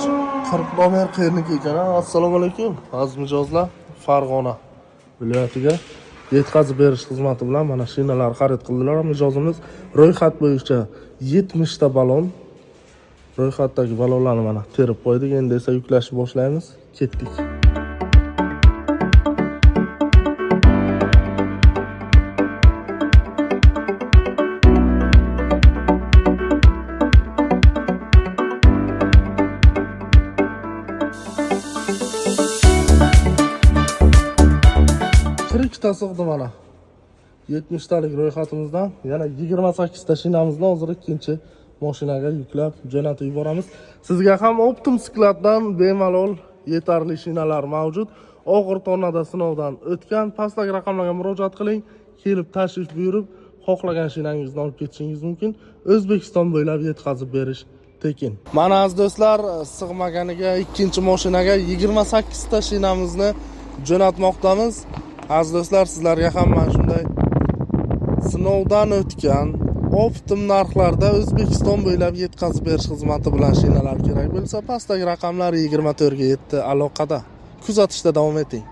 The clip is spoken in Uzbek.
40 nomer qayerniki ekan? Assalomu alaykum. Aziz mijozlar, Farg'ona viloyatiga yetkazib berish xizmati bilan mana shinalar xarid qildilar. Mijozimiz ro'yxat bo'yicha 70 ta balon, ro'yxatdagi balonlarni mana terib qo'ydik. Endi esa yuklashni boshlaymiz. Ketdik. Ta sig'di mana 70 talik ro'yxatimizdan yana 28 ta shinamizni hozir ikkinchi mashinaga yuklab jo'natib yuboramiz. Sizga ham Optim Skladdan bemalol yetarli shinalar mavjud. Og'ir tonnada sinovdan o'tgan. Pastdagi raqamlarga murojaat qiling. Kelib tashrif buyurib, xohlagan shinangizni olib ketishingiz mumkin. O'zbekiston bo'ylab yetkazib berish tekin. Mana aziz do'stlar, sig'maganiga ikkinchi mashinaga 28 ta shinamizni jo'natmoqdamiz. Aziz do'stlar, sizlarga ham mana shunday sinovdan o'tgan Optim narxlarda O'zbekiston bo'ylab yetkazib berish xizmati bilan shinalar kerak bo'lsa, pastdagi raqamlar 24 ga 7 aloqada. Kuzatishda davom eting.